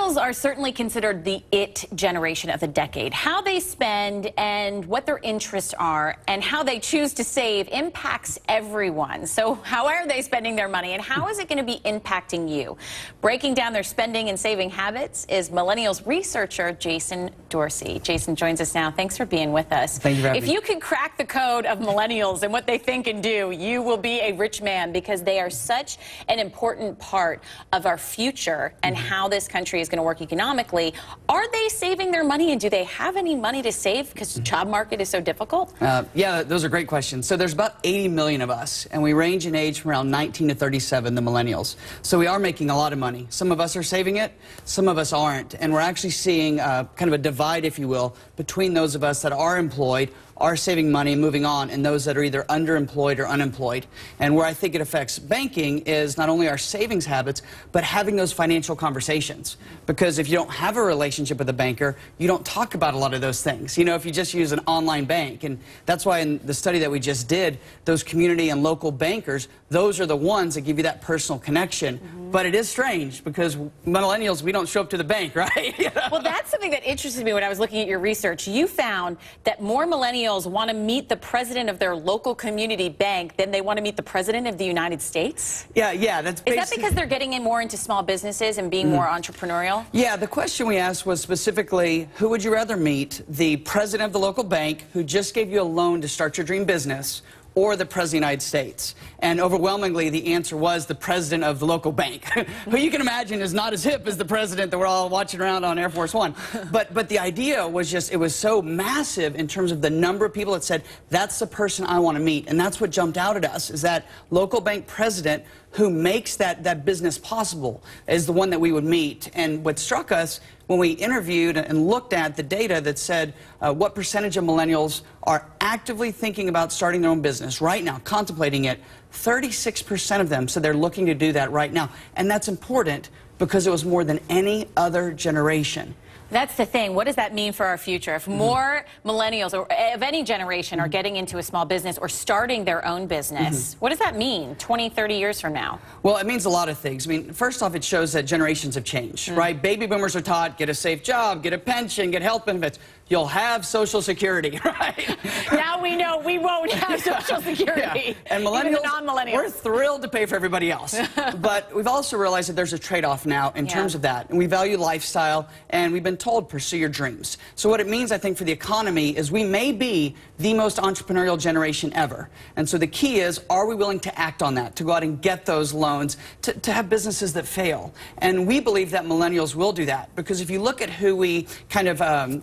Millennials are certainly considered the it generation of the decade. How they spend and what their interests are and how they choose to save impacts everyone. So how are they spending their money and how is it going to be impacting you? Breaking down their spending and saving habits is Millennials researcher Jason Dorsey. Jason joins us now. Thanks for being with us. Thank you for having me. If you can crack the code of Millennials and what they think and do, you will be a rich man because they are such an important part of our future and how this country is going to work economically. Are they saving their money and do they have any money to save because the job market is so difficult? Yeah, those are great questions. So there's about 80 million of us, and we range in age from around 19 to 37, the millennials. So we are making a lot of money. Some of us are saving it, some of us aren't. And we're actually seeing kind of a divide, if you will, between those of us that are employed, are saving money and moving on, and those that are either underemployed or unemployed. And where I think it affects banking is not only our savings habits, but having those financial conversations. Because if you don't have a relationship with a banker, you don't talk about a lot of those things. You know, if you just use an online bank, and that's why in the study that we just did, those community and local bankers, those are the ones that give you that personal connection. But it is strange because millennials, we don't show up to the bank, right? You know? Well, that's something that interested me when I was looking at your research. You found that more millennials want to meet the president of their local community bank than they want to meet the president of the United States? Yeah, that's basically... Is that because they're getting in more into small businesses and being more entrepreneurial? Yeah, the question we asked was specifically, who would you rather meet, the president of the local bank who just gave you a loan to start your dream business, or the President of the United States? And overwhelmingly, the answer was the president of the local bank, who you can imagine is not as hip as the president that we're all watching around on Air Force One. But the idea was just, it was so massive in terms of the number of people that said, that's the person I want to meet. And that's what jumped out at us, is that local bank president who makes that business possible is the one that we would meet. And what struck us when we interviewed and looked at the data that said what percentage of millennials are actively thinking about starting their own business right now, contemplating it, 36% of them said they're looking to do that right now. And that's important because it was more than any other generation. That's the thing. What does that mean for our future? If more millennials or of any generation are getting into a small business or starting their own business, what does that mean 20, 30 years from now? Well, it means a lot of things. I mean, first off, it shows that generations have changed, right? Baby boomers are taught, get a safe job, get a pension, get health benefits. You'll have Social Security, right? Now we know we won't have Social Security. Yeah. And millennials, non-millennials, we're thrilled to pay for everybody else. But we've also realized that there's a trade-off now in terms of that. And we value lifestyle, and we've been told, pursue your dreams. So what it means, I think, for the economy is we may be the most entrepreneurial generation ever. And so the key is, are we willing to act on that, to go out and get those loans, to have businesses that fail? And we believe that millennials will do that. Because if you look at who we kind of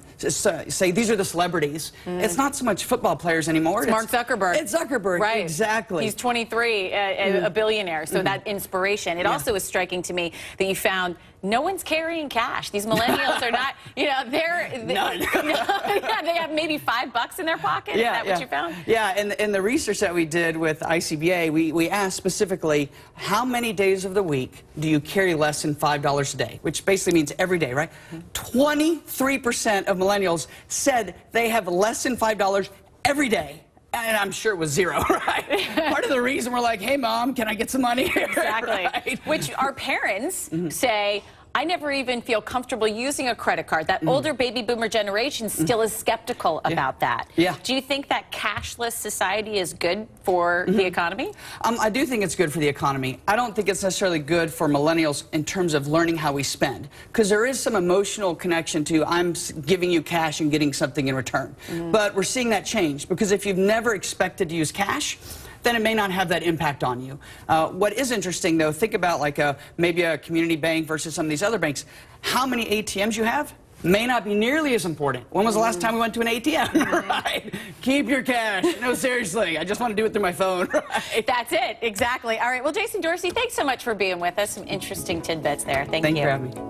say these are the celebrities, it's not so much football players anymore. It's Mark Zuckerberg. It's Zuckerberg, right. Exactly. He's 23, a billionaire, so that inspiration. It also is striking to me that you found no one's carrying cash. These millennials are not, you know, None. They have maybe $5 in their pocket. Is that what you found? Yeah, and in the research that we did with ICBA, we asked specifically, how many days of the week do you carry less than $5 a day? Which basically means every day, right? 23% of millennials said they have less than $5 every day. And I'm sure it was zero, right? Part of the reason we're like, hey, Mom, can I get some money? Exactly. Right? Which our parents say, I never even feel comfortable using a credit card. That older baby boomer generation still is skeptical about that. Yeah. Do you think that cashless society is good for the economy? I do think it's good for the economy. I don't think it's necessarily good for millennials in terms of learning how we spend. Because there is some emotional connection to I'm giving you cash and getting something in return. But we're seeing that change. Because if you've never expected to use cash, then it may not have that impact on you. What is interesting, though, think about like maybe a community bank versus some of these other banks. How many ATMs you have may not be nearly as important. When was the last time we went to an ATM? Right? Keep your cash. No, seriously. I just want to do it through my phone. Right? That's it. Exactly. All right. Well, Jason Dorsey, thanks so much for being with us. Some interesting tidbits there. Thank you. Thank you for having me.